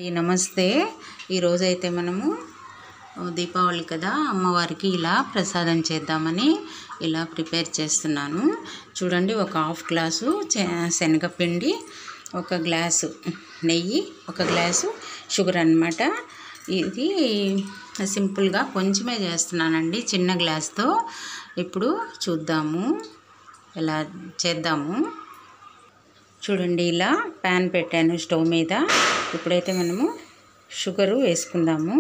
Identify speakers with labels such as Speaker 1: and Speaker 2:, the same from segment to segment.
Speaker 1: నమస్తే. ఈరోజైతే మనము దీపావళి కదా, అమ్మవారికి ఇలా ప్రసాదం చేద్దామని ఇలా ప్రిపేర్ చేస్తున్నాను. చూడండి, ఒక హాఫ్ గ్లాసు శనగపిండి, ఒక గ్లాసు నెయ్యి, ఒక గ్లాసు షుగర్ అన్నమాట. ఇది సింపుల్గా కొంచెమే చేస్తున్నానండి, చిన్న గ్లాస్తో. ఇప్పుడు చూద్దాము ఎలా చేద్దాము. చూడండి, ఇలా ప్యాన్ పెట్టాను స్టవ్ మీద. ఇప్పుడైతే మనము షుగరు వేసుకుందాము.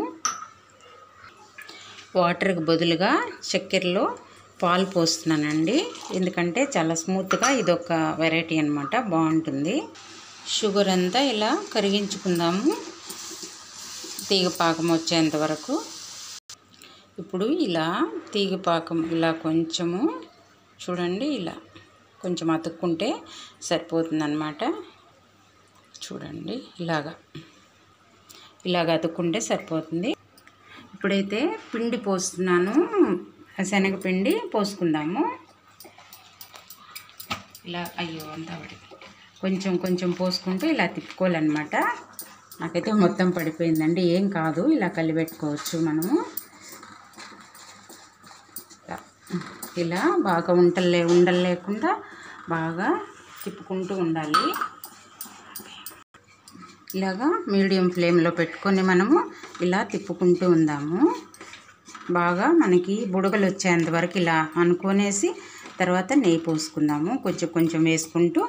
Speaker 1: వాటర్కి బదులుగా చక్కెరలో పాలు పోస్తున్నానండి, ఎందుకంటే చాలా స్మూత్గా ఇదొక వెరైటీ అన్నమాట, బాగుంటుంది. షుగర్ అంతా ఇలా కరిగించుకుందాము తీగపాకం వచ్చేంత వరకు. ఇప్పుడు ఇలా తీగపాకం ఇలా కొంచెము చూడండి, ఇలా కొంచెం అతుక్కుంటే సరిపోతుందన్నమాట. చూడండి, ఇలాగ అతుక్కుంటే సరిపోతుంది. ఇప్పుడైతే పిండి పోస్తున్నాను, శనగపిండి పోసుకుందాము. ఇలా అంతా కొంచెం కొంచెం పోసుకుంటూ ఇలా తిప్పుకోవాలన్నమాట. నాకైతే మొత్తం పడిపోయిందండి, ఏం కాదు, ఇలా కలిపెట్టుకోవచ్చు మనము. ఇలా బాగా ఉండలు లేకుండా బాగా తిప్పుకుంటూ ఉండాలి. ఇలాగా మీడియం ఫ్లేమ్లో పెట్టుకొని మనము ఇలా తిప్పుకుంటూ ఉందాము. బాగా మనకి బుడగలు వచ్చేంత వరకు ఇలా అనుకొనేసి తర్వాత నెయ్యి పోసుకుందాము. కొంచెం కొంచెం వేసుకుంటూ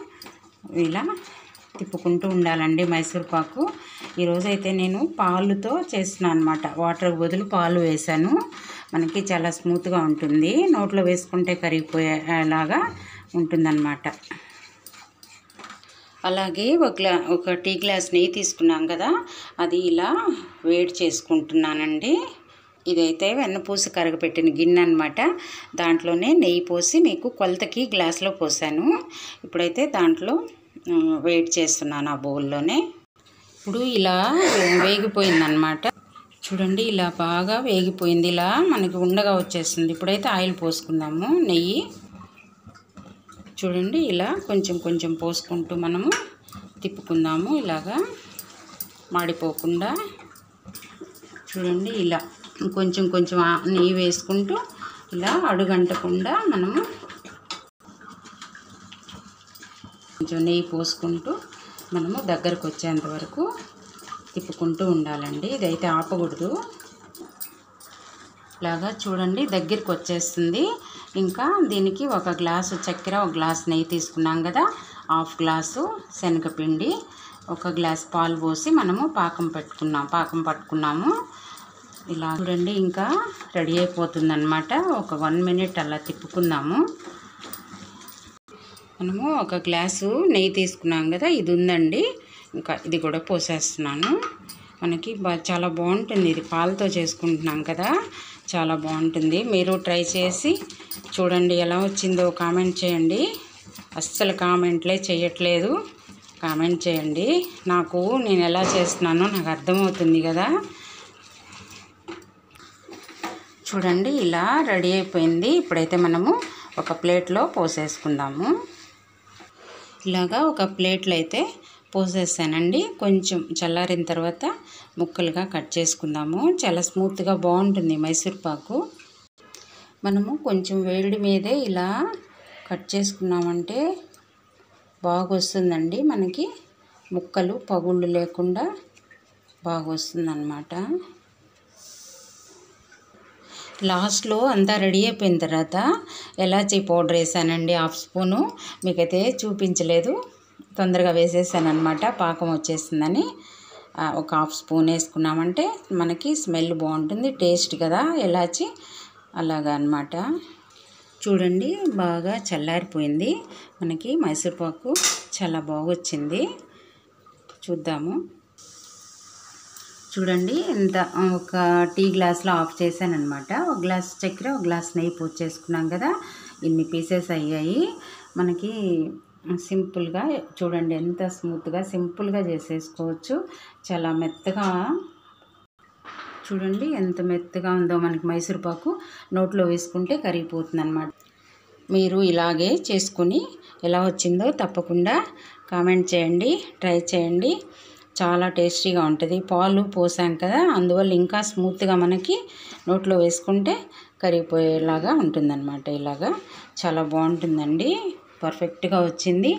Speaker 1: ఇలా తిప్పుకుంటూ ఉండాలండి మైసూర్ పాకు. ఈరోజైతే నేను పాలుతో చేస్తున్నాను అన్నమాట, వాటర్ బదులు పాలు వేసాను. మనకి చాలా స్మూత్గా ఉంటుంది, నోట్లో వేసుకుంటే కరిగిపోయేలాగా ఉంటుందన్నమాట. అలాగే ఒక టీ గ్లాస్ నెయ్యి తీసుకున్నాం కదా, అది ఇలా వేడి చేసుకుంటున్నానండి. ఇదైతే వెన్నపూస కరగపెట్టిన గిన్నె అన్నమాట. దాంట్లోనే నెయ్యి పోసి మీకు కొలతకి గ్లాస్లో పోసాను. ఇప్పుడైతే దాంట్లో వేడి చేస్తున్నాను ఆ బౌల్లోనే. ఇప్పుడు ఇలా వేగిపోయిందన్నమాట. చూడండి, ఇలా బాగా వేగిపోయింది, ఇలా మనకి ఉండగా వచ్చేస్తుంది. ఇప్పుడైతే ఆయిల్ పోసుకుందాము, నెయ్యి. చూడండి, ఇలా కొంచెం కొంచెం పోసుకుంటూ మనము తిప్పుకుందాము, ఇలాగా మాడిపోకుండా. చూడండి, ఇలా కొంచెం కొంచెం నెయ్యి వేసుకుంటూ ఇలా అడుగంటకుండా మనము కొంచెం నెయ్యి పోసుకుంటూ మనము దగ్గరకు వచ్చేంత వరకు తిప్పుకుంటూ ఉండాలండి. ఇదైతే ఆపకూడదు. ఇలాగా చూడండి, దగ్గరికి వచ్చేస్తుంది. ఇంకా దీనికి ఒక గ్లాసు చక్కెర, ఒక గ్లాసు నెయ్యి తీసుకున్నాం కదా, హాఫ్ గ్లాసు శనగపిండి, ఒక గ్లాస్ పాలు పోసి మనము పాకం పట్టుకున్నాము. ఇలా చూడండి, ఇంకా రెడీ అయిపోతుంది అన్నమాట. ఒక 1 మినిట్ అలా తిప్పుకుందాము. మనము ఒక గ్లాసు నెయ్యి తీసుకున్నాం కదా, ఇది ఉందండి, ఇంకా ఇది కూడా పోసేస్తున్నాను. మనకి చాలా బాగుంటుంది, ఇది పాలతో చేసుకుంటున్నాం కదా, చాలా బాగుంటుంది. మీరు ట్రై చేసి చూడండి, ఎలా వచ్చిందో కామెంట్ చేయండి. అస్సలు కామెంట్లే చేయట్లేదు, కామెంట్ చేయండి. నేను ఎలా చేస్తున్నానో నాకు అర్థమవుతుంది కదా. చూడండి, ఇలా రెడీ అయిపోయింది. ఇప్పుడైతే మనము ఒక ప్లేట్లో పోసేసుకుందాము. ఇలాగా ఒక ప్లేట్లో అయితే పోసేసానండి. కొంచెం చల్లారిన తర్వాత ముక్కలుగా కట్ చేసుకుందాము. చాలా స్మూత్గా బాగుంటుంది మైసూర్ పాకు. మనము కొంచెం వేడి మీదే ఇలా కట్ చేసుకున్నామంటే బాగా వస్తుందండి, మనకి ముక్కలు పగుళ్ళు లేకుండా బాగా వస్తుందన్నమాట. లాస్ట్లో అంతా రెడీ అయిపోయిన తర్వాత ఎలాచీ పౌడర్ వేసానండి, హాఫ్ స్పూను. మీకైతే చూపించలేదు, తొందరగా వేసేసానమాట, పాకం వచ్చేసిందని. ఒక హాఫ్ స్పూన్ వేసుకున్నామంటే మనకి స్మెల్ బాగుంటుంది, టేస్ట్ కదా ఎలాచి, అలాగా అన్నమాట. చూడండి, బాగా చల్లారిపోయింది, మనకి మైసూర్ పాకు చాలా బాగొచ్చింది. చూద్దాము. చూడండి, ఇంత ఒక టీ గ్లాస్లో ఆఫ్ చేశానమాట. ఒక గ్లాస్ చక్కెర, ఒక గ్లాస్ నెయ్యి పోసి చేసుకున్నాం కదా, ఇన్ని పీసెస్ అయ్యాయి మనకి. సింపుల్గా చూడండి, ఎంత స్మూత్గా సింపుల్గా చేసేసుకోవచ్చు. చాలా మెత్తగా, చూడండి ఎంత మెత్తగా ఉందో మనకి మైసూర్ పాకు. నోట్లో వేసుకుంటే కరిగిపోతుంది అన్నమాట. మీరు ఇలాగే చేసుకొని ఎలా వచ్చిందో తప్పకుండా కామెంట్ చేయండి, ట్రై చేయండి. చాలా టేస్టీగా ఉంటుంది. పాలు పోసాం కదా, అందువల్ల ఇంకా స్మూత్గా మనకి నోట్లో వేసుకుంటే కరిగిపోయేలాగా ఉంటుందన్నమాట. ఇలాగా చాలా బాగుంటుందండి. పర్ఫెక్ట్గా వచ్చింది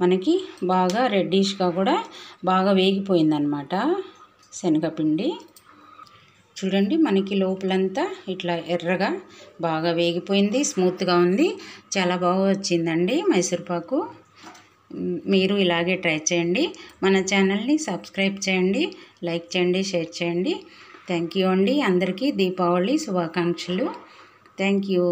Speaker 1: మనకి. బాగా రెడ్డిష్గా కూడా బాగా వేగిపోయిందనమాట శనగపిండి. చూడండి మనకి లోపలంతా ఇట్లా ఎర్రగా బాగా వేగిపోయింది, స్మూత్గా ఉంది. చాలా బాగా వచ్చిందండి మైసూర్పాకు. మీరు ఇలాగే ట్రై చేయండి. మన ఛానల్ని సబ్స్క్రైబ్ చేయండి, లైక్ చేయండి, షేర్ చేయండి. థ్యాంక్ యూ అండి. అందరికీ దీపావళి శుభాకాంక్షలు. Thank you.